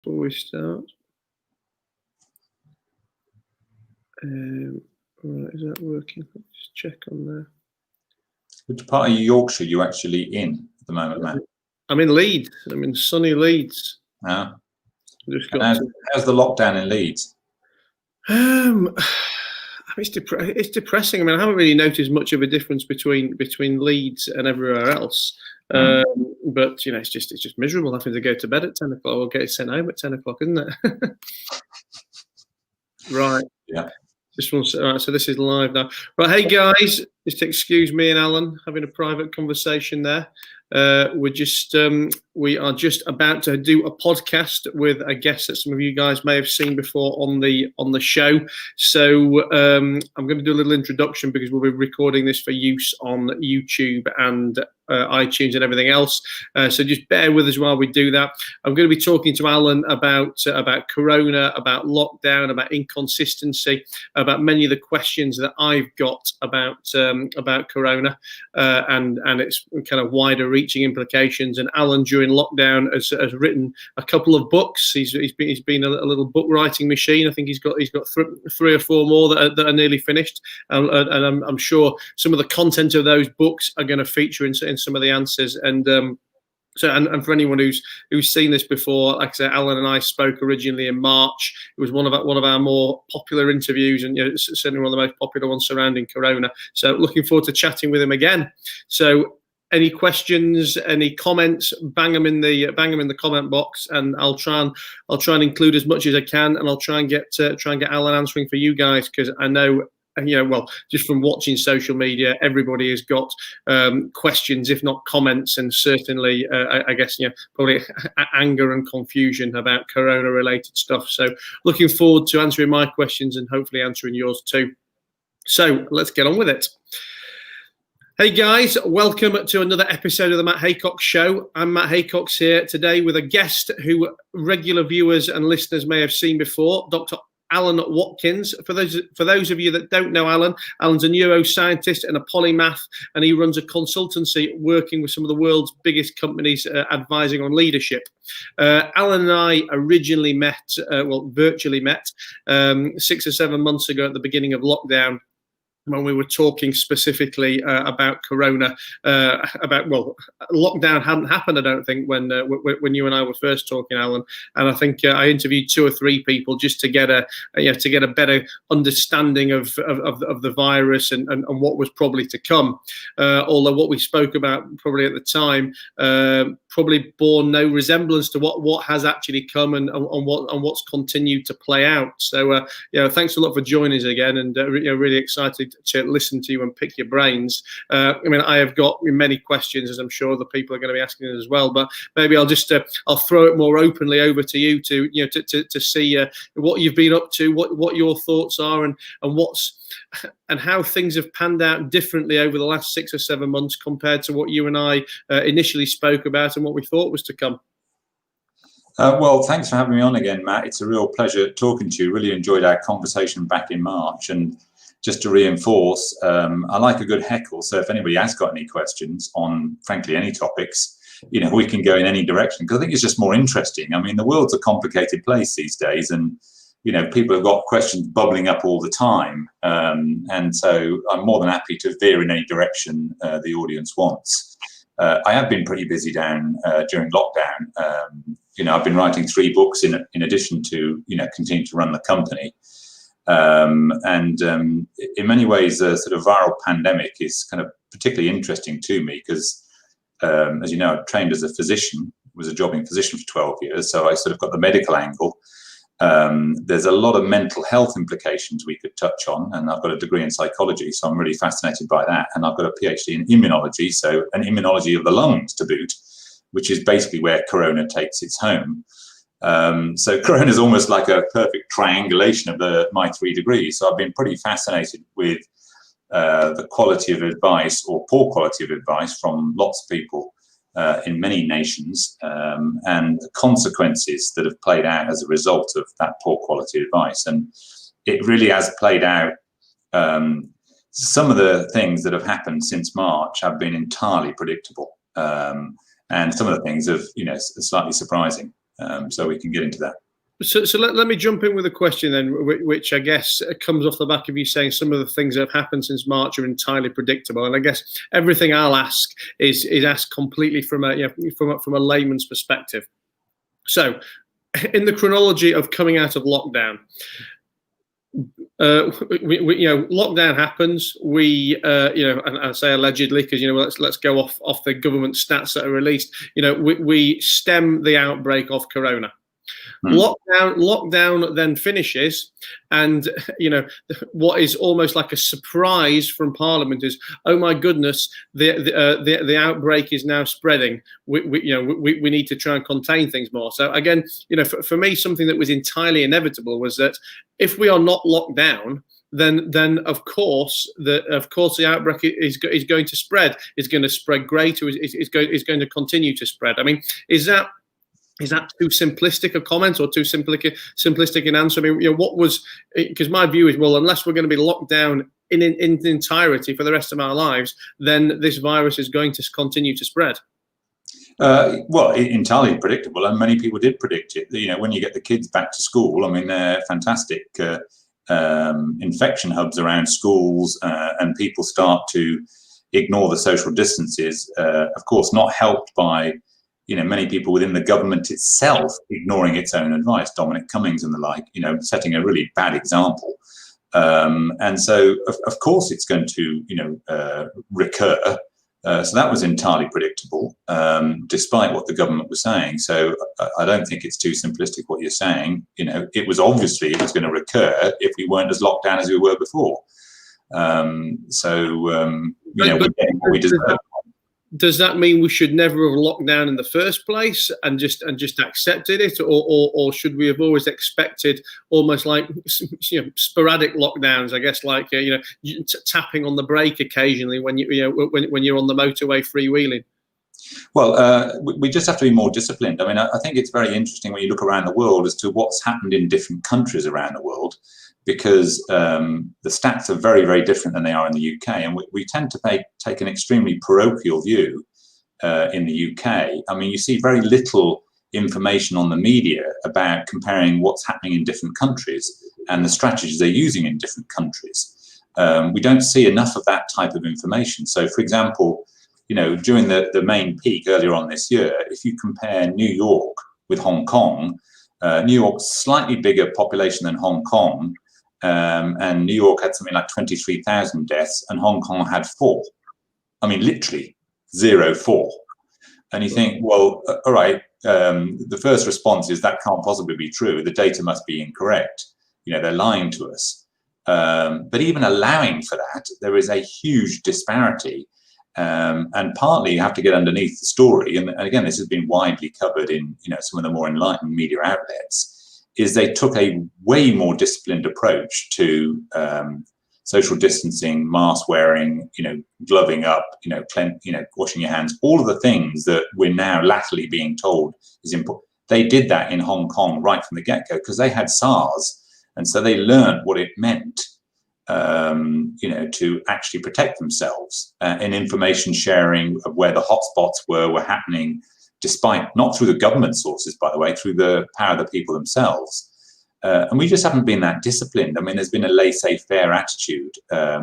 before we start. Right, is that working? Let's just check on there. Which part of Yorkshire are you actually in at the moment, Matt? I'm in Leeds. I'm in sunny Leeds. Ah. Just got how's the lockdown in Leeds? It's depressing. I mean, I haven't really noticed much of a difference between Leeds and everywhere else. But you know, it's just miserable having to go to bed at 10 o'clock or get sent home at 10 o'clock, isn't it? Right. Yeah. Just one. All right. So this is live now. Right. Hey guys, just excuse me and Alan having a private conversation there. We are just about to do a podcast with a guest that some of you guys may have seen before on the show. So I'm going to do a little introduction because we'll be recording this for use on YouTube and iTunes and everything else. So just bear with us while we do that. I'm going to be talking to Alan about Corona, about lockdown, about inconsistency, about many of the questions that I've got about Corona and its kind of wider reaching implications. And Alan, during lockdown, has written a couple of books. He's been a little book writing machine. I think he's got 3 or 4 more that are nearly finished, and I'm sure some of the content of those books are going to feature in some of the answers. And so, and for anyone who's seen this before, like I said, Alan and I spoke originally in March. It was one of our more popular interviews, and certainly one of the most popular ones surrounding Corona. So, looking forward to chatting with him again. So, any questions, any comments, bang them in the comment box, and I'll try and include as much as I can, and I'll try and get Alan answering for you guys, because I know, well, just from watching social media, everybody has got questions, if not comments, and certainly, I guess, probably anger and confusion about Corona-related stuff. So, looking forward to answering my questions and hopefully answering yours too. So, let's get on with it. Hey guys, welcome to another episode of the Matt Haycox Show. I'm Matt Haycox here today with a guest who regular viewers and listeners may have seen before, Dr. Alan Watkins. For those of you that don't know Alan's a neuroscientist and a polymath, and he runs a consultancy working with some of the world's biggest companies advising on leadership. Alan and I originally met, virtually met 6 or 7 months ago at the beginning of lockdown, when we were talking specifically about Corona, lockdown hadn't happened, I don't think, when you and I were first talking, Alan. And I think I interviewed 2 or 3 people just to get a better understanding of the virus and what was probably to come. Although what we spoke about probably at the time probably bore no resemblance to what has actually come and what's continued to play out. So thanks a lot for joining us again, and really excited to listen to you and pick your brains. I mean, I have got many questions, as I'm sure the people are going to be asking as well. But maybe I'll just I'll throw it more openly over to you to see what you've been up to, what your thoughts are, and how things have panned out differently over the last 6 or 7 months compared to what you and I initially spoke about and what we thought was to come. Well, thanks for having me on again, Matt. It's a real pleasure talking to you. Really enjoyed our conversation back in March. And just to reinforce, I like a good heckle. So if anybody has got any questions on, frankly, any topics, we can go in any direction, because I think it's just more interesting. I mean, the world's a complicated place these days, and people have got questions bubbling up all the time. And so I'm more than happy to veer in any direction the audience wants. I have been pretty busy during lockdown. I've been writing 3 books in addition to, continue to run the company. And in many ways, the sort of viral pandemic is kind of particularly interesting to me because, as you know, I trained as a physician, was a jobbing physician for 12 years. So I sort of got the medical angle. There's a lot of mental health implications we could touch on, and I've got a degree in psychology, so I'm really fascinated by that. And I've got a PhD in immunology, so an immunology of the lungs to boot, which is basically where Corona takes its home. So Corona is almost like a perfect triangulation of my 3 degrees. So I've been pretty fascinated with the quality of advice, or poor quality of advice, from lots of people in many nations, and the consequences that have played out as a result of that poor quality advice. And it really has played out. Some of the things that have happened since March have been entirely predictable, and some of the things have, slightly surprising. So we can get into that. So let me jump in with a question then, which I guess comes off the back of you saying some of the things that have happened since March are entirely predictable. And I guess everything I'll ask is asked completely from a layman's perspective. So, in the chronology of coming out of lockdown, lockdown happens. We, and I say allegedly because let's go off the government stats that are released. We stem the outbreak of corona. Lockdown then finishes, and what is almost like a surprise from Parliament is, oh my goodness, the outbreak is now spreading. We need to try and contain things more. So again, for me, something that was entirely inevitable was that if we are not locked down, then of course the outbreak is going to spread. It's going to spread greater. It's going to continue to spread. I mean, is that too simplistic a comment or too simplistic an answer? I mean, what was, because my view is, well, unless we're going to be locked down in entirety for the rest of our lives, then this virus is going to continue to spread. Well, entirely predictable, and many people did predict it. When you get the kids back to school, I mean, they're fantastic infection hubs around schools, and people start to ignore the social distances, of course, not helped by many people within the government itself ignoring its own advice, Dominic Cummings and the like, setting a really bad example. And so, of course, it's going to, recur. So that was entirely predictable, despite what the government was saying. So I don't think it's too simplistic what you're saying. It was obviously it was going to recur if we weren't as locked down as we were before. We're getting what we deserve. Does that mean we should never have locked down in the first place and just accepted it, or should we have always expected almost like sporadic lockdowns? I guess like tapping on the brake occasionally when when you're on the motorway freewheeling. Well, we just have to be more disciplined. I mean, I think it's very interesting when you look around the world as to what's happened in different countries around the world, because the stats are very, very different than they are in the UK. And we tend to take an extremely parochial view in the UK. I mean, you see very little information on the media about comparing what's happening in different countries and the strategies they're using in different countries. We don't see enough of that type of information. So, for example, during the main peak earlier on this year, if you compare New York with Hong Kong, New York's slightly bigger population than Hong Kong, and New York had something like 23,000 deaths, and Hong Kong had 4. I mean, literally 4. And you think, well, all right, the first response is that can't possibly be true. The data must be incorrect. They're lying to us. But even allowing for that, there is a huge disparity. And partly you have to get underneath the story. And again, this has been widely covered in some of the more enlightened media outlets. Is they took a way more disciplined approach to social distancing, mask wearing, gloving up, washing your hands, all of the things that we're now latterly being told is important. They did that in Hong Kong right from the get-go because they had SARS, and so they learned what it meant, to actually protect themselves. And information sharing of where the hotspots were happening, despite not through the government sources, by the way, through the power of the people themselves. And we just haven't been that disciplined. I mean, there's been a laissez-faire attitude.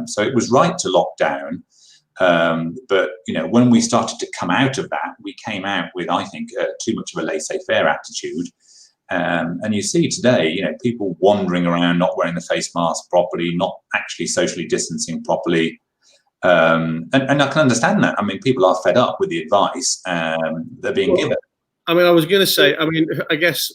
So it was right to lock down. But, when we started to come out of that, we came out with, I think, too much of a laissez-faire attitude. And you see today, people wandering around, not wearing the face mask properly, not actually socially distancing properly. And I can understand that. I mean, people are fed up with the advice they're being given. I mean, I was going to say, I guess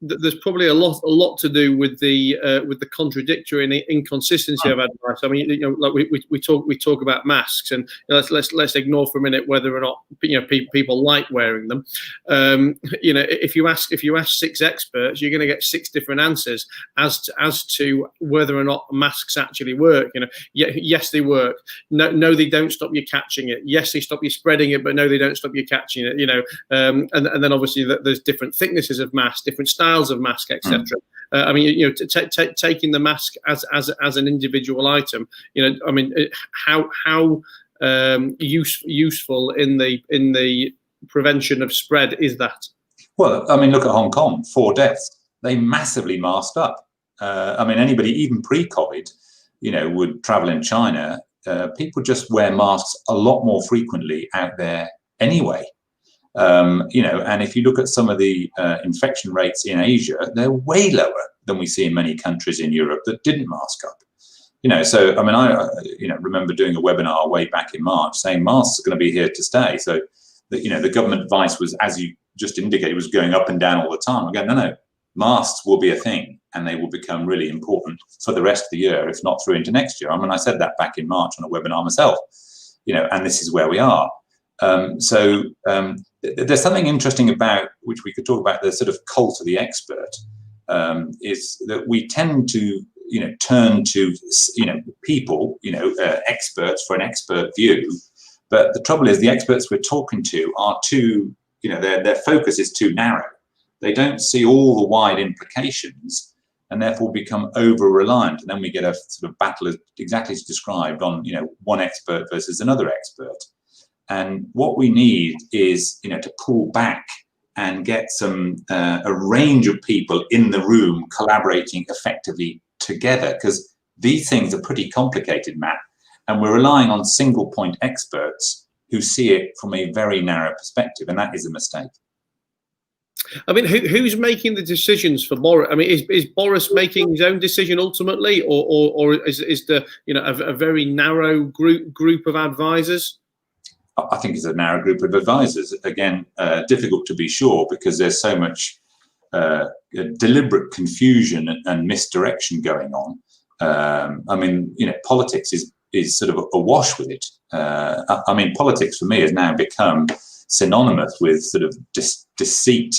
there's probably a lot to do with the contradictory and inconsistency of advice. I mean, like we talk about masks, and let's ignore for a minute whether or not people like wearing them. If you ask 6 experts, you're going to get 6 different answers as to whether or not masks actually work. Yes, they work. No, they don't stop you catching it. Yes, they stop you spreading it, but no, they don't stop you catching it. And then obviously there's different thicknesses of mask, different styles of mask, etc. Taking the mask as an individual item, how useful in the prevention of spread is that? Well, I mean, look at Hong Kong, 4 deaths. They massively masked up. I mean, anybody, even pre-COVID, would travel in China. People just wear masks a lot more frequently out there anyway. And if you look at some of the infection rates in Asia, they're way lower than we see in many countries in Europe that didn't mask up. So I mean, I remember doing a webinar way back in March saying masks are going to be here to stay. So the government advice was, as you just indicated, was going up and down all the time. Again, no, masks will be a thing, and they will become really important for the rest of the year, if not through into next year. I mean, I said that back in March on a webinar myself. And this is where we are. There's something interesting about, which we could talk about, the sort of cult of the expert, is that we tend to turn to people, experts for an expert view. But the trouble is, the experts we're talking to are too, their focus is too narrow. They don't see all the wide implications, and therefore become over-reliant. And then we get a sort of battle, as exactly as described, on one expert versus another expert. And what we need is to pull back and get a range of people in the room collaborating effectively together, because these things are pretty complicated, Matt, and we're relying on single point experts who see it from a very narrow perspective, and that is a mistake. I mean, who's making the decisions for Boris? I mean, is Boris making his own decision ultimately, or is the a very narrow group of advisors? I think it's a narrow group of advisors. Again, difficult to be sure, because there's so much deliberate confusion and misdirection going on. I mean, politics is sort of awash with it. I mean, politics for me has now become synonymous with sort of deceit,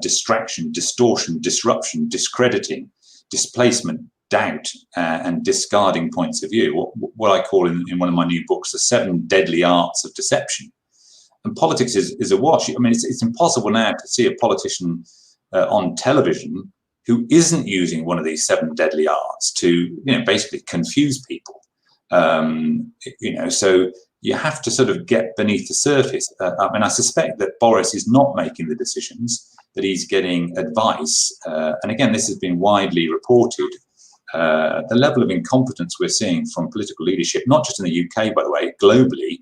distraction, distortion, disruption, discrediting, displacement, doubt, and discarding points of view. What I call in one of my new books, the 7 deadly arts of deception. And politics is awash. I mean, it's impossible now to see a politician on television who isn't using one of these 7 deadly arts to, basically confuse people. So you have to sort of get beneath the surface. I mean, I suspect that Boris is not making the decisions, that he's getting advice. And again, this has been widely reported. The level of incompetence we're seeing from political leadership, not just in the UK, by the way, globally,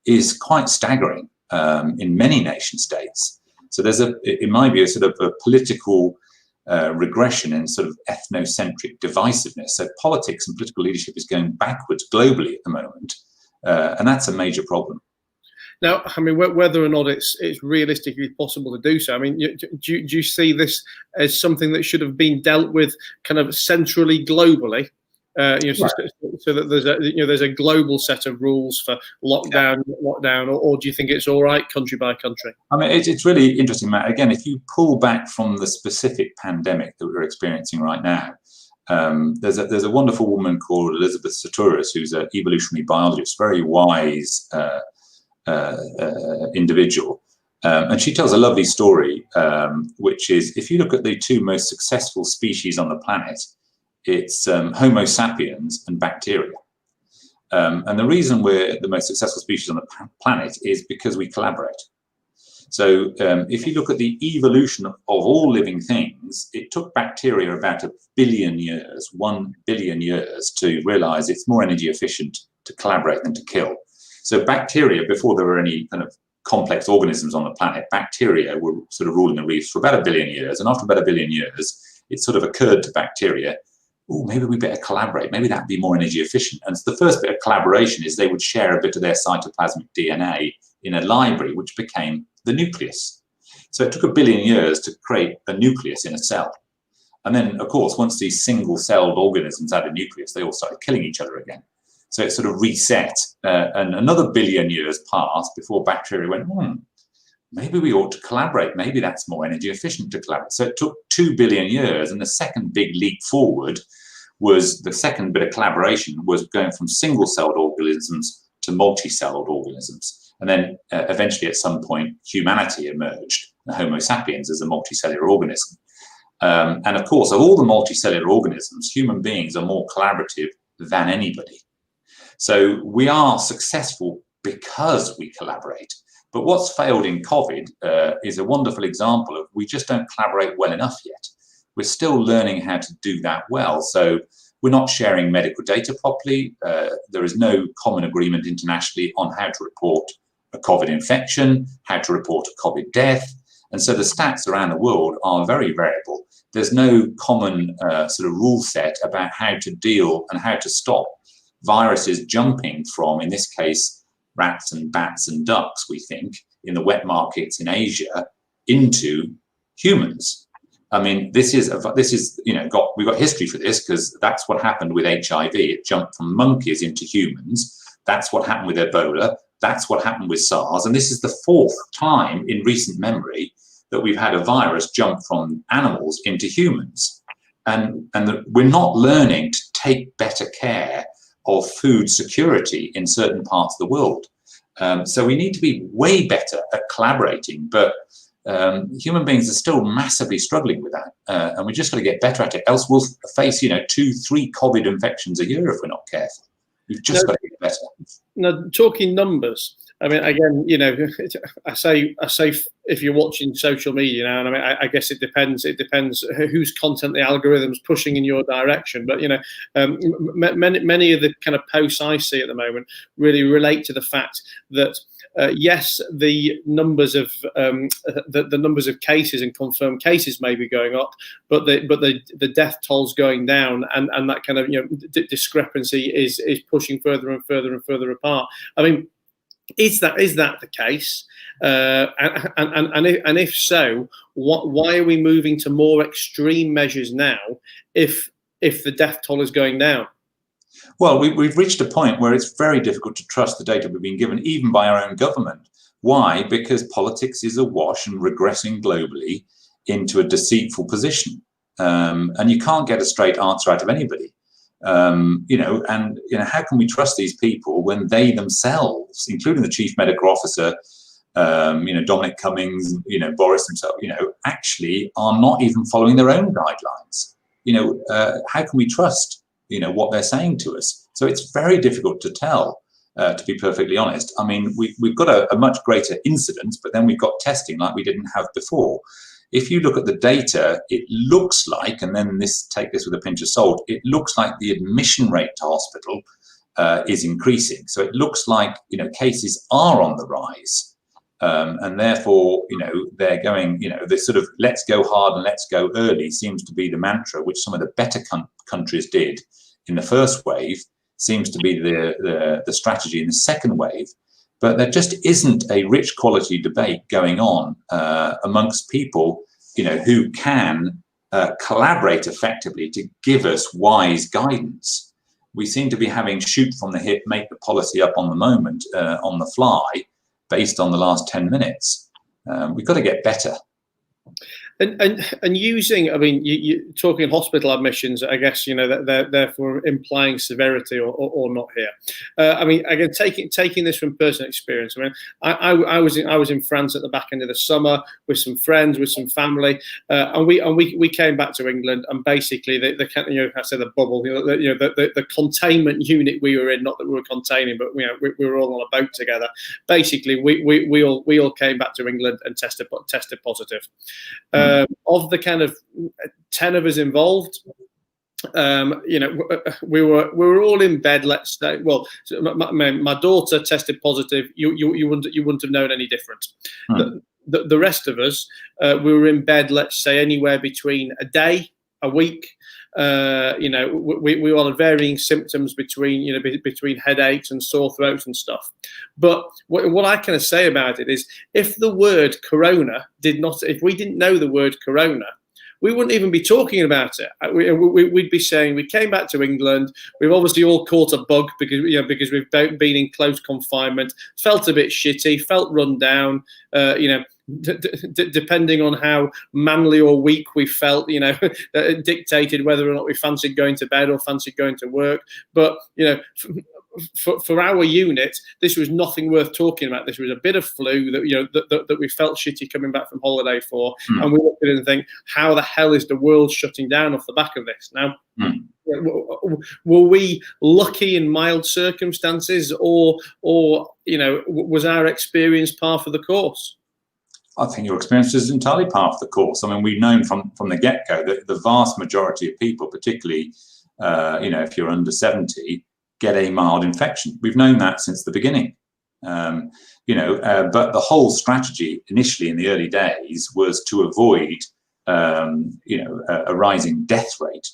is quite staggering in many nation states. So there's in my view, a sort of a political regression in sort of ethnocentric divisiveness. So politics and political leadership is going backwards globally at the moment, and that's a major problem. Now, I mean, whether or not it's realistically possible to do so, I mean, do you see this as something that should have been dealt with kind of centrally, globally, right, so that there's a global set of rules for lockdown, or do you think it's all right country by country? I mean, it's really interesting, Matt. Again, if you pull back from the specific pandemic that we're experiencing right now, there's a wonderful woman called Elizabeth Sahtouris, who's an evolutionary biologist, very wise individual, and she tells a lovely story, which is, if you look at the 2 most successful species on the planet, it's Homo sapiens and bacteria. And the reason we're the most successful species on the planet is because we collaborate. So if you look at the evolution of all living things, it took bacteria about 1 billion years, 1 billion years, to realize it's more energy efficient to collaborate than to kill. So bacteria, before there were any kind of complex organisms on the planet, bacteria were sort of ruling the reefs for about 1 billion years. And after about 1 billion years, it sort of occurred to bacteria, oh, maybe we better collaborate. Maybe that'd be more energy efficient. And so the first bit of collaboration is they would share a bit of their cytoplasmic DNA in a library, which became the nucleus. So it took 1 billion years to create a nucleus in a cell. And then, of course, once these single-celled organisms had a nucleus, they all started killing each other again. So it sort of reset, and another 1 billion years passed before bacteria went, maybe we ought to collaborate. Maybe that's more energy efficient to collaborate. So it took 2 billion years, and the second big leap forward was, the second bit of collaboration was going from single-celled organisms to multi-celled organisms. And then eventually at some point, humanity emerged, Homo sapiens as a multicellular organism. And of course, of all the multicellular organisms, human beings are more collaborative than anybody. So we are successful because we collaborate. But what's failed in COVID is a wonderful example of we just don't collaborate well enough yet. We're still learning how to do that well. So we're not sharing medical data properly. There is no common agreement internationally on how to report a COVID infection, how to report a COVID death. And so the stats around the world are very variable. There's no common sort of rule set about how to deal and how to stop viruses jumping from, in this case, rats and bats and ducks, we think, in the wet markets in Asia into humans. I mean, this is we've got history for this, because that's what happened with HIV. It jumped from monkeys into humans. That's what happened with Ebola. That's what happened with SARS. And this is the fourth time in recent memory that we've had a virus jump from animals into humans. And we're not learning to take better care of food security in certain parts of the world. So we need to be way better at collaborating, but human beings are still massively struggling with that. And we just got to get better at it. Else we'll face, 2-3 COVID infections a year if we're not careful. We've just got to get better. Now, talking numbers, I mean, again, I say if you're watching social media now, and I mean, I guess it depends. It depends whose content the algorithm's pushing in your direction. But many of the kind of posts I see at the moment really relate to the fact that yes, the numbers of the numbers of cases and confirmed cases may be going up, but the death toll's going down, and that kind of discrepancy is pushing further and further and further apart. I mean, is that the case? And if so, why are we moving to more extreme measures now if the death toll is going down? Well, we've reached a point where it's very difficult to trust the data we've been given, even by our own government. Why? Because politics is awash and regressing globally into a deceitful position. And you can't get a straight answer out of anybody. How can we trust these people when they themselves, including the chief medical officer, Dominic Cummings, Boris himself, actually are not even following their own guidelines? How can we trust what they're saying to us? So it's very difficult to tell, to be perfectly honest. I mean, we've got a much greater incidence, but then we've got testing like we didn't have before. If you look at the data, it looks like, and then take this with a pinch of salt, it looks like the admission rate to hospital is increasing. So it looks like cases are on the rise, and therefore they're going. This sort of let's go hard and let's go early seems to be the mantra, which some of the better countries did in the first wave. Seems to be the strategy in the second wave. But there just isn't a rich quality debate going on amongst people, who can collaborate effectively to give us wise guidance. We seem to be having shoot from the hip, make the policy up on the moment, on the fly, based on the last 10 minutes. We've got to get better. And using, I mean, you talking hospital admissions, I guess they're therefore implying severity or not here. I mean, again, taking this from personal experience. I mean, I was in France at the back end of the summer with some friends, with some family, and we came back to England, and basically I said the bubble, the containment unit we were in, not that we were containing, but we were all on a boat together. Basically, we all came back to England and tested positive. Of the kind of 10 of us involved, we were all in bed. Let's say, well, my daughter tested positive. You wouldn't have known any different. The rest of us, we were in bed. Let's say anywhere between a day, a week. We all had varying symptoms between headaches and sore throats and stuff. But what I kind of say about it is, if the word corona if we didn't know the word corona, we wouldn't even be talking about it. We'd be saying we came back to England. We've obviously all caught a bug because we've been in close confinement, felt a bit shitty, felt run down. Depending on how manly or weak we felt, it dictated whether or not we fancied going to bed or fancied going to work. But for our unit, this was nothing worth talking about. This was a bit of flu that we felt shitty coming back from holiday for, and we looked at it and think, how the hell is the world shutting down off the back of this now? Were we lucky in mild circumstances, or was our experience par for the course? I think your experience is entirely par for the course. I mean, we've known from the get-go that the vast majority of people, particularly, if you're under 70, get a mild infection. We've known that since the beginning. But the whole strategy initially in the early days was to avoid, a rising death rate.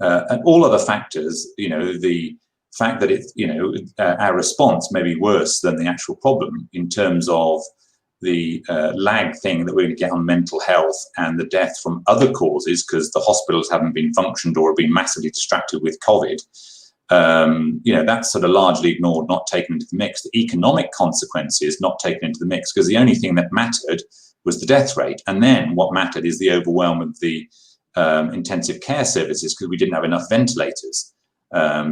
And all other factors, the fact that our response may be worse than the actual problem in terms of the lag thing that we're going to get on mental health and the death from other causes because the hospitals haven't been functioned or have been massively distracted with COVID. That's sort of largely ignored, not taken into the mix. The economic consequences not taken into the mix because the only thing that mattered was the death rate. And then what mattered is the overwhelm of the intensive care services because we didn't have enough ventilators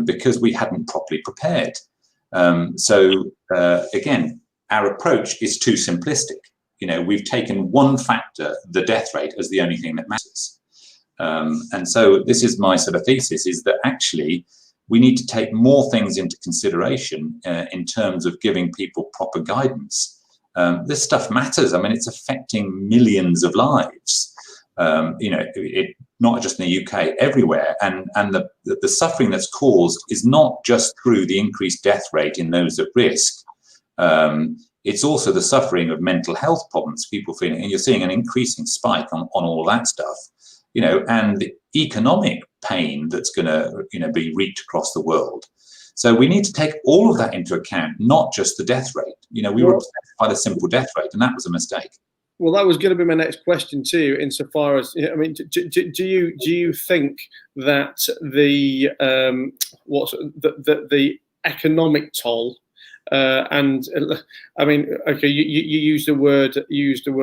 because we hadn't properly prepared. Again, our approach is too simplistic. We've taken one factor, the death rate, as the only thing that matters. And so this is my sort of thesis, is that actually we need to take more things into consideration in terms of giving people proper guidance. This stuff matters. I mean, it's affecting millions of lives. Not just in the UK, everywhere. And the suffering that's caused is not just through the increased death rate in those at risk. It's also the suffering of mental health problems, people feeling, and you're seeing an increasing spike on all that stuff, and the economic pain that's going to, be reaped across the world. So we need to take all of that into account, not just the death rate. We were obsessed by the simple death rate, and that was a mistake. Well, that was going to be my next question too, insofar as, do you think that the economic toll, and I mean, okay, you use the word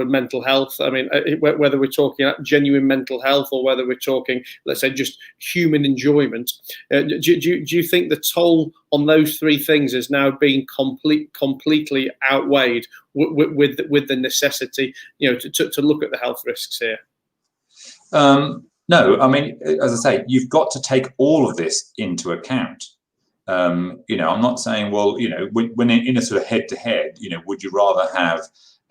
mental health. I mean, whether we're talking genuine mental health or whether we're talking, let's say, just human enjoyment, do you think the toll on those three things is now being completely outweighed with the necessity, to look at the health risks here? No, I mean, as I say, you've got to take all of this into account. I'm not saying, well, when in a sort of head-to-head, would you rather have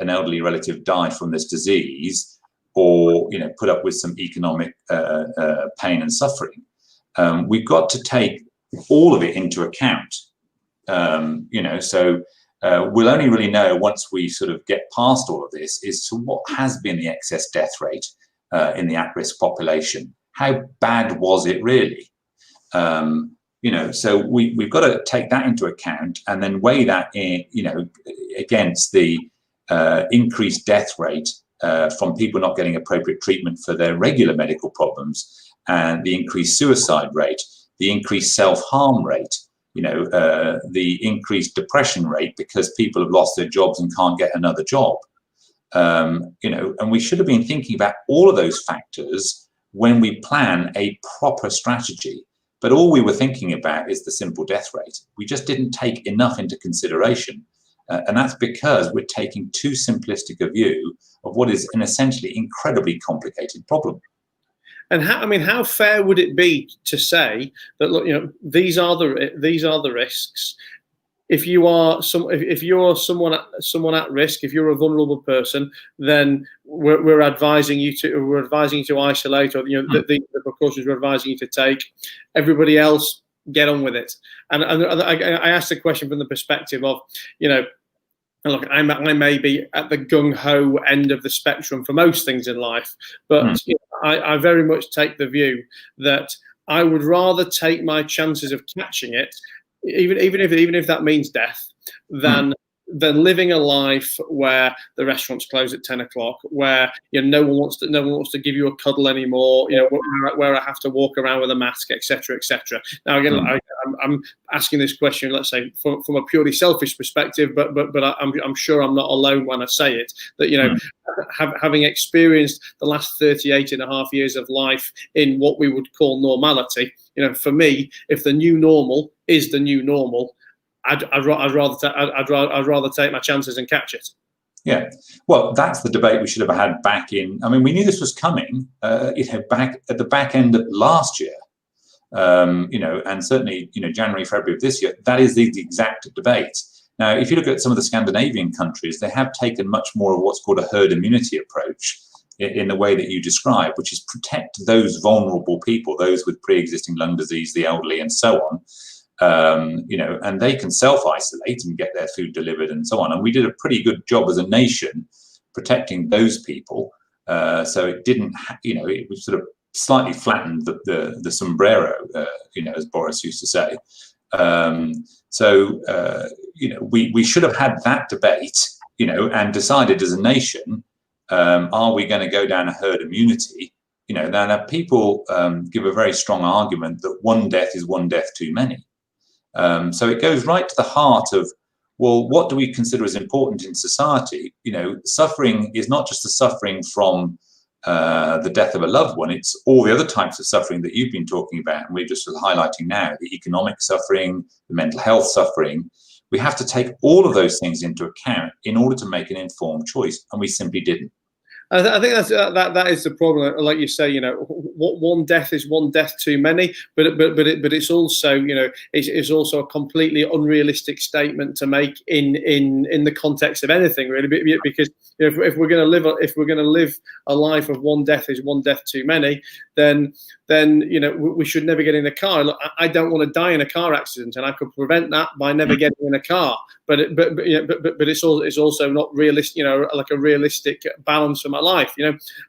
an elderly relative die from this disease or, put up with some economic pain and suffering? We've got to take all of it into account, so we'll only really know once we sort of get past all of this as to what has been the excess death rate in the at-risk population. How bad was it really? So we've got to take that into account and then weigh that in, against the increased death rate from people not getting appropriate treatment for their regular medical problems, and the increased suicide rate, the increased self-harm rate, the increased depression rate because people have lost their jobs and can't get another job. And we should have been thinking about all of those factors when we plan a proper strategy. But all we were thinking about is the simple death rate. We just didn't take enough into consideration. And that's because we're taking too simplistic a view of what is an essentially incredibly complicated problem. And how fair would it be to say that, look, these are the risks. If you're someone at risk, if you're a vulnerable person, then we're advising you to isolate, or the precautions we're advising you to take. Everybody else, get on with it. And I asked the question from the perspective of, look, I may be at the gung-ho end of the spectrum for most things in life, but I very much take the view that I would rather take my chances of catching it, even if that means death, than living a life where the restaurants close at 10 o'clock, where no one wants to give you a cuddle anymore, where I have to walk around with a mask, etc., etc. Now again, I'm asking this question, let's say, from a purely selfish perspective, but I'm sure I'm not alone when I say it, that having experienced the last 38 and a half years of life in what we would call normality, for me, if the new normal is the new normal, I'd rather take my chances and catch it. Yeah, well, that's the debate we should have had back in. I mean, we knew this was coming, back at the back end of last year, and certainly, January, February of this year. That is the exact debate. Now, if you look at some of the Scandinavian countries, they have taken much more of what's called a herd immunity approach in the way that you describe, which is protect those vulnerable people, those with pre-existing lung disease, the elderly, and so on. And they can self-isolate and get their food delivered and so on. And we did a pretty good job as a nation protecting those people. So it didn't, it was sort of slightly flattened the sombrero, as Boris used to say. We should have had that debate, and decided as a nation, are we going to go down a herd immunity? Now people give a very strong argument that one death is one death too many. So it goes right to the heart of, well, what do we consider as important in society? Suffering is not just the suffering from the death of a loved one, it's all the other types of suffering that you've been talking about, and we're just highlighting now, the economic suffering, the mental health suffering. We have to take all of those things into account in order to make an informed choice, and we simply didn't. I think that is the problem. Like you say, one death is one death too many. But it's also, it's also a completely unrealistic statement to make in the context of anything, really. Because if we're going to live a life of one death is one death too many, then we should never get in a car. Look, I don't want to die in a car accident, and I could prevent that by never getting in a car. But it's also not realistic, like a realistic balance for my life.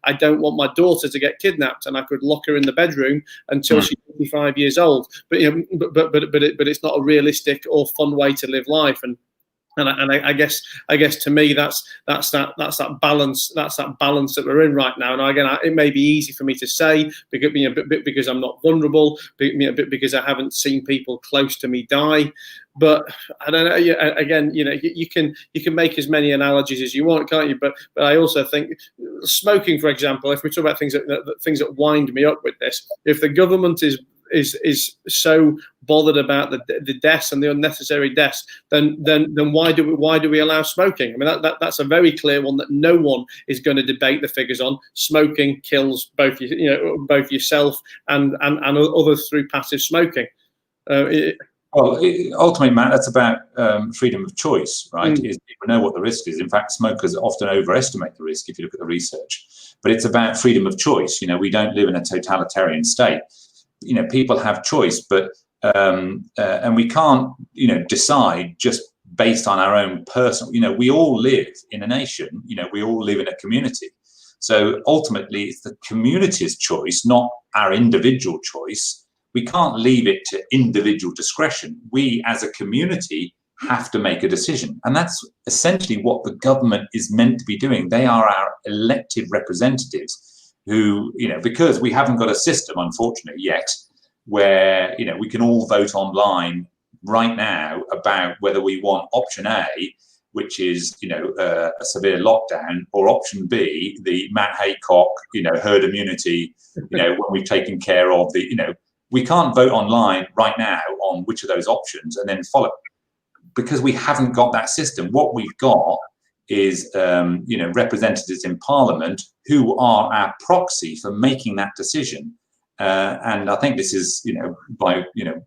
I don't want my daughter to get kidnapped, and I could lock her in the bedroom until she's 55 years old. But it's not a realistic or fun way to live life. And I guess to me that's that balance that we're in right now. And again, it may be easy for me to say because I'm not vulnerable, because I haven't seen people close to me die. But I don't know. Again, you can make as many analogies as you want, can't you? But I also think smoking, for example, if we talk about things that wind me up with this, if the government is so bothered about the deaths and the unnecessary deaths, then why do we allow smoking? I mean, that's a very clear one that no one is going to debate the figures on. Smoking kills both yourself and others through passive smoking. Ultimately, Matt, that's about freedom of choice, right? Is people know what the risk is. In fact, smokers often overestimate the risk if you look at the research. But it's about freedom of choice. We don't live in a totalitarian state. People have choice, but and we can't, decide just based on our own personal. We all live in a nation. We all live in a community. So ultimately, it's the community's choice, not our individual choice. We can't leave it to individual discretion. We, as a community, have to make a decision, and that's essentially what the government is meant to be doing. They are our elected representatives. Who, because we haven't got a system, unfortunately, yet, where, we can all vote online right now about whether we want option A, which is, a severe lockdown, or option B, the Matt Haycock, herd immunity, when we've taken care of the, we can't vote online right now on which of those options and then follow, because we haven't got that system. What we've got is representatives in Parliament who are our proxy for making that decision, and I think this is by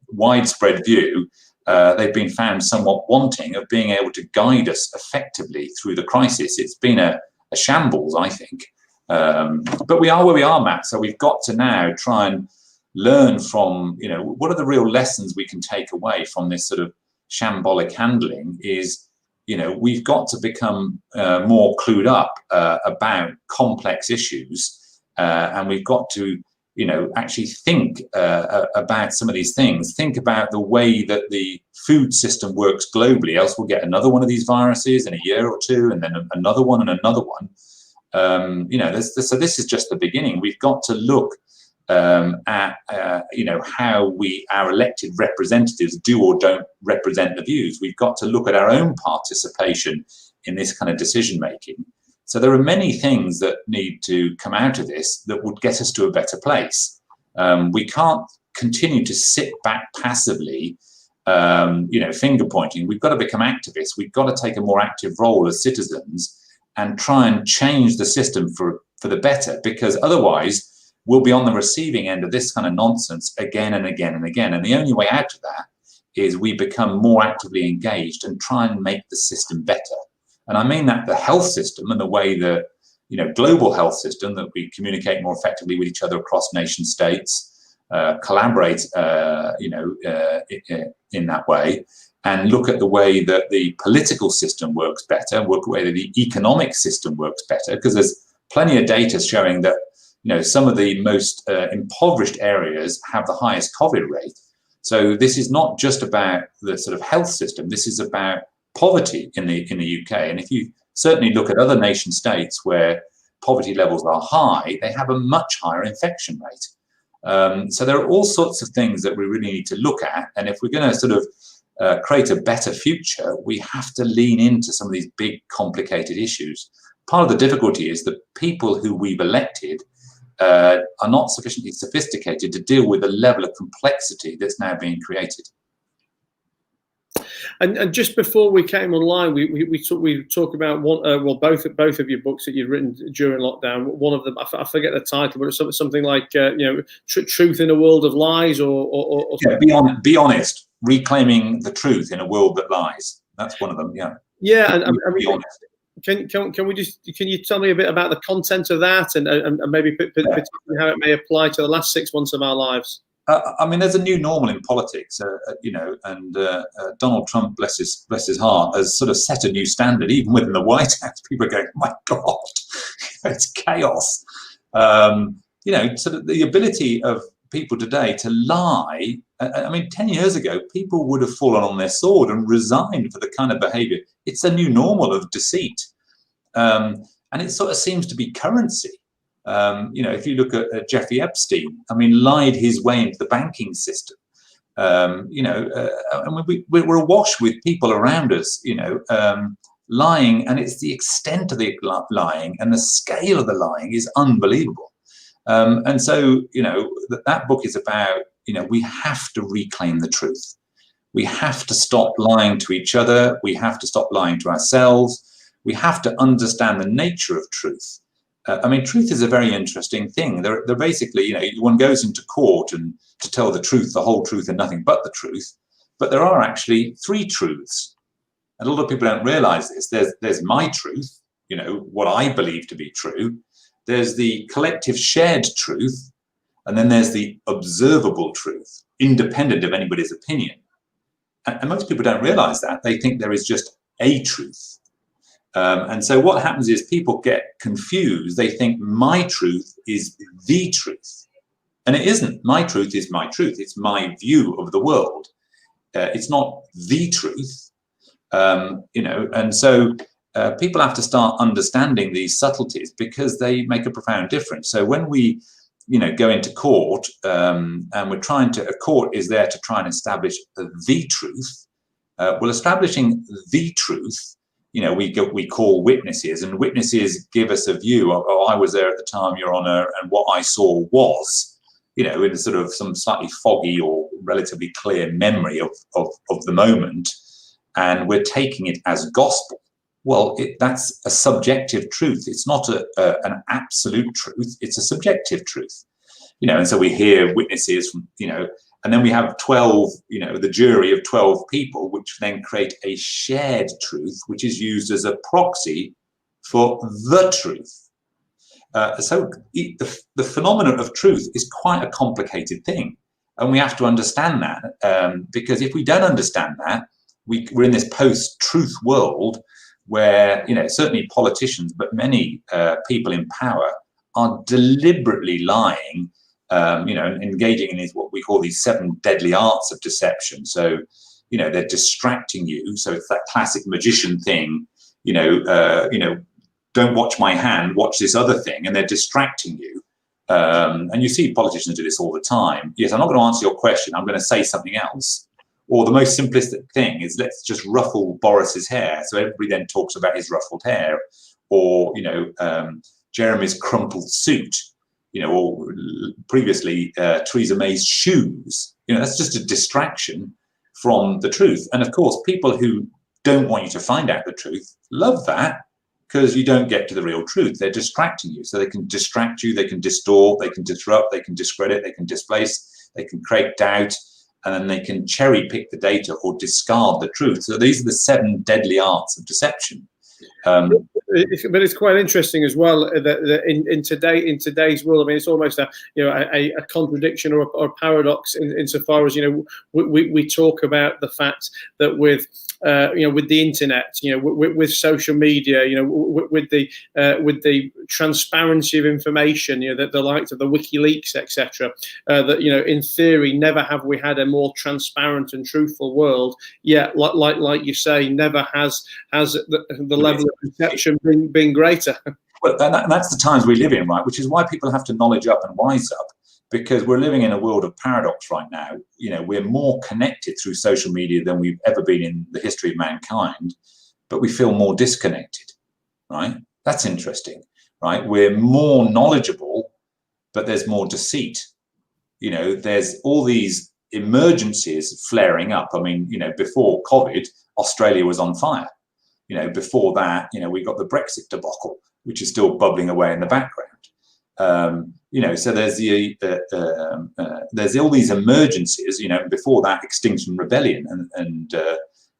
widespread view, they've been found somewhat wanting of being able to guide us effectively through the crisis. It's been a shambles, I think, but we are where we are, Matt. So we've got to now try and learn from what are the real lessons we can take away from this sort of shambolic handling. Is we've got to become more clued up about complex issues, and we've got to, actually think about some of these things. Think about the way that the food system works globally, else we'll get another one of these viruses in a year or two, and then another one and another one. So this is just the beginning. We've got to look at how our elected representatives do or don't represent the views. We've got to look at our own participation in this kind of decision making. So there are many things that need to come out of this that would get us to a better place. We can't continue to sit back passively, finger pointing. We've got to become activists. We've got to take a more active role as citizens and try and change the system for the better, because otherwise we'll be on the receiving end of this kind of nonsense again and again and again. And the only way out of that is we become more actively engaged and try and make the system better. And I mean that the health system and the way that, global health system, that we communicate more effectively with each other across nation states, collaborate, in that way, and look at the way that the political system works better, look at the way that the economic system works better, because there's plenty of data showing that, some of the most impoverished areas have the highest COVID rate. So this is not just about the sort of health system. This is about poverty in the UK. And if you certainly look at other nation states where poverty levels are high, they have a much higher infection rate. So there are all sorts of things that we really need to look at. And if we're going to sort of create a better future, we have to lean into some of these big, complicated issues. Part of the difficulty is that people who we've elected are not sufficiently sophisticated to deal with the level of complexity that's now being created. And just before we came online, we talk about one, both of your books that you've written during lockdown. One of them, I forget the title, but it's something like Truth in a World of Lies, or yeah, be honest, reclaiming the truth in a world that lies. That's one of them. Yeah. Yeah, and be honest. Can you tell me a bit about the content of that, and maybe particularly how it may apply to the last 6 months of our lives? I mean, there's a new normal in politics, and Donald Trump, bless his heart, has sort of set a new standard, even within the White House. People are going, "My God, it's chaos." Sort of the ability of people today to lie. I mean, 10 years ago, people would have fallen on their sword and resigned for the kind of behaviour. It's a new normal of deceit, and it sort of seems to be currency. If you look at Jeffrey Epstein, I mean, lied his way into the banking system. We're awash with people around us, lying, and it's the extent of the lying and the scale of the lying is unbelievable. And so, that book is about, we have to reclaim the truth. We have to stop lying to each other. We have to stop lying to ourselves. We have to understand the nature of truth. I mean, truth is a very interesting thing. They're basically, one goes into court and to tell the truth, the whole truth, and nothing but the truth. But there are actually 3 truths. And a lot of people don't realize this. There's my truth, what I believe to be true. There's the collective shared truth. And then there's the observable truth, independent of anybody's opinion. And most people don't realize that. They think there is just a truth. And so what happens is people get confused. They think my truth is the truth. And it isn't. My truth is my truth. It's my view of the world. It's not the truth. And so people have to start understanding these subtleties because they make a profound difference. So when we, go into court and a court is there to try and establish the truth. Well, establishing the truth, we call witnesses, and witnesses give us a view of, I was there at the time, Your Honour, and what I saw was, in sort of some slightly foggy or relatively clear memory of the moment, and we're taking it as gospel. Well, that's a subjective truth. It's not an absolute truth. It's a subjective truth, and so we hear witnesses from, and then we have 12, the jury of 12 people, which then create a shared truth, which is used as a proxy for the truth. So the phenomenon of truth is quite a complicated thing. And we have to understand that, because if we don't understand that, we're in this post-truth world where, certainly politicians, but many people in power are deliberately lying, engaging in what we call these 7 deadly arts of deception. So, they're distracting you. So it's that classic magician thing, don't watch my hand, watch this other thing, and they're distracting you. And you see politicians do this all the time. Yes, I'm not going to answer your question. I'm going to say something else. Or the most simplistic thing is, let's just ruffle Boris's hair. So everybody then talks about his ruffled hair, or, Jeremy's crumpled suit, or previously Theresa May's shoes. That's just a distraction from the truth. And of course, people who don't want you to find out the truth love that, because you don't get to the real truth. They're distracting you. So they can distract you, they can distort, they can disrupt, they can discredit, they can displace, they can create doubt. and then they can cherry pick the data or discard the truth. So these are the 7 deadly arts of deception. But it's quite interesting as well that in today's world, I mean, it's almost a contradiction or a paradox insofar as we talk about the fact that with the internet, with social media, with the transparency of information, that the likes of the WikiLeaks, etc., that in theory, never have we had a more transparent and truthful world. Yet, like you say, never has the level of perception been greater. Well, that's the times we live in, right? Which is why people have to knowledge up and wise up, because we're living in a world of paradox right now. We're more connected through social media than we've ever been in the history of mankind, but we feel more disconnected, right? That's interesting, right? We're more knowledgeable, but there's more deceit. There's all these emergencies flaring up. I mean, before COVID, Australia was on fire. Before that, we got the Brexit debacle, which is still bubbling away in the background. So there's all these emergencies. Before that, Extinction Rebellion, and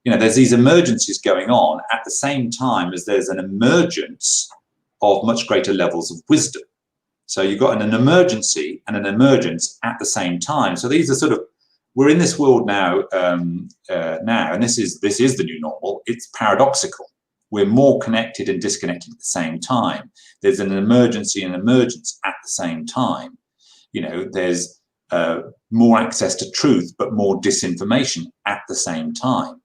there's these emergencies going on at the same time as there's an emergence of much greater levels of wisdom. So you've got an emergency and an emergence at the same time. So these are we're in this world now, and this is the new normal. It's paradoxical. We're more connected and disconnected at the same time. There's an emergency and emergence at the same time. There's more access to truth, but more disinformation at the same time.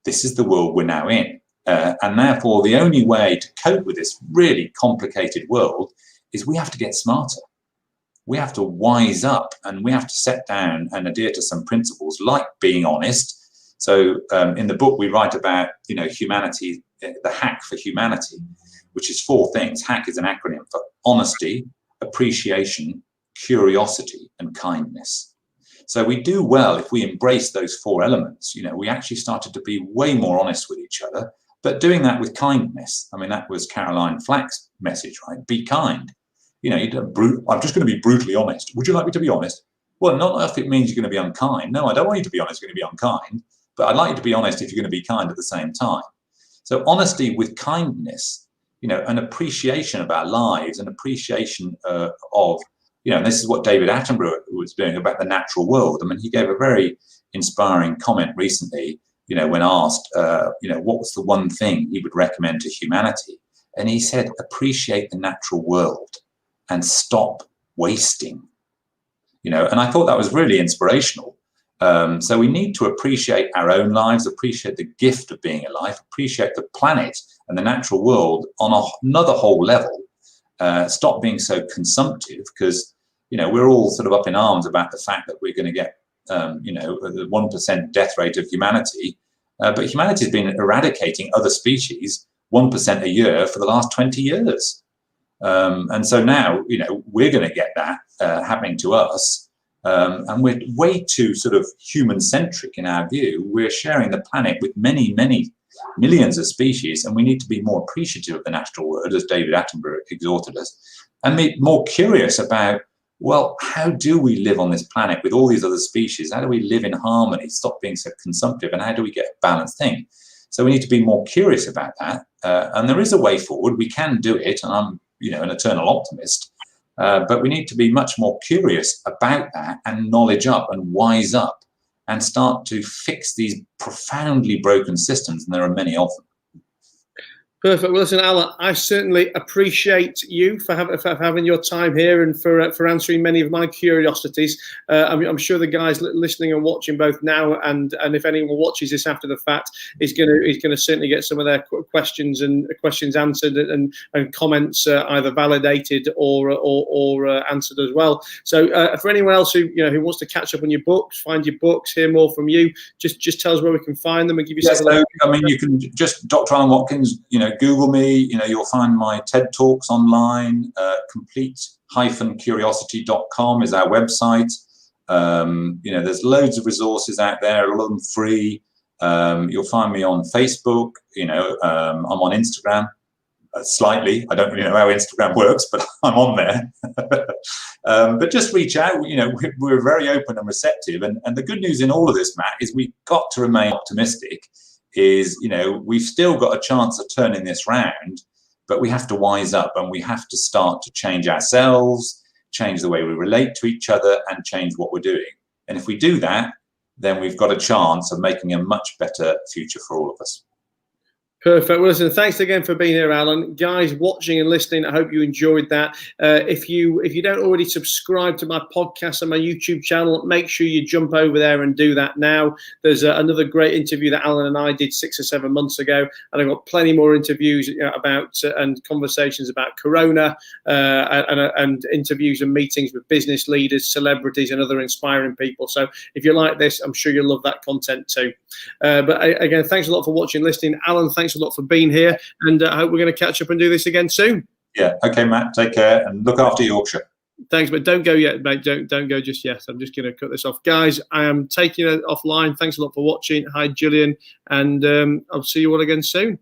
This is the world we're now in. And therefore, the only way to cope with this really complicated world is we have to get smarter. We have to wise up, and we have to set down and adhere to some principles like being honest. So in the book, we write about, humanity, the hack for humanity, which is 4 things. HACK is an acronym for honesty, appreciation, curiosity, and kindness. So we do well if we embrace those 4 elements. We actually started to be way more honest with each other, but doing that with kindness. I mean, that was Caroline Flack's message, right? Be kind. I'm just going to be brutally honest. Would you like me to be honest? Well, not if it means you're going to be unkind. No, I don't want you to be honest, you're going to be unkind. But I'd like you to be honest if you're going to be kind at the same time. So honesty with kindness, an appreciation of our lives, an appreciation of, and this is what David Attenborough was doing about the natural world. I mean, he gave a very inspiring comment recently, when asked, what was the one thing he would recommend to humanity? And he said, appreciate the natural world and stop wasting, and I thought that was really inspirational. So we need to appreciate our own lives, appreciate the gift of being alive, appreciate the planet and the natural world on another whole level. Stop being so consumptive, because, we're all sort of up in arms about the fact that we're going to get, the 1% death rate of humanity. But humanity has been eradicating other species 1% a year for the last 20 years. And so now, we're going to get that happening to us. And we're way too sort of human-centric in our view. We're sharing the planet with many, many millions of species, and we need to be more appreciative of the natural world, as David Attenborough exhorted us, and be more curious about, well, how do we live on this planet with all these other species? How do we live in harmony, stop being so consumptive, and how do we get a balanced thing? So we need to be more curious about that. And there is a way forward. We can do it, and I'm an eternal optimist. But we need to be much more curious about that and knowledge up and wise up and start to fix these profoundly broken systems, and there are many of them. Perfect. Well, listen, Alan, I certainly appreciate you for having your time here and for answering many of my curiosities. I'm sure the guys listening and watching both now and if anyone watches this after the fact is going to certainly get some of their questions answered and comments either validated or answered as well. So for anyone else who wants to catch up on your books, find your books, hear more from you, just tell us where we can find them and give you. Yes, so, I mean, you can just Dr Alan Watkins. Google me, you'll find my TED Talks online. complete-curiosity.com is our website. There's loads of resources out there, a lot of them free. You'll find me on Facebook, I'm on Instagram. slightly. I don't really know how Instagram works, but I'm on there. But just reach out. You know, we're very open and receptive. And the good news in all of this, Matt, is we've got to remain optimistic. Is, you know, we've still got a chance of turning this round, but we have to wise up and we have to start to change ourselves, change the way we relate to each other, and change what we're doing. And if we do that, then we've got a chance of making a much better future for all of us. Perfect. Well, listen, thanks again for being here, Alan. Guys watching and listening, I hope you enjoyed that. If you don't already subscribe to my podcast and my YouTube channel, make sure you jump over there and do that now. There's another great interview that Alan and I did 6 or 7 months ago, and I've got plenty more interviews about and conversations about Corona and interviews and meetings with business leaders, celebrities, and other inspiring people. So if you like this, I'm sure you'll love that content too. But again, thanks a lot for watching and listening. Alan, thanks a lot for being here, and I hope we're going to catch up and do this again soon. Yeah. Okay, Matt. Take care and look after Yorkshire. Thanks, but don't go yet, mate. Don't go just yet. I'm just going to cut this off, guys. I am taking it offline. Thanks a lot for watching. Hi, Gillian, and I'll see you all again soon.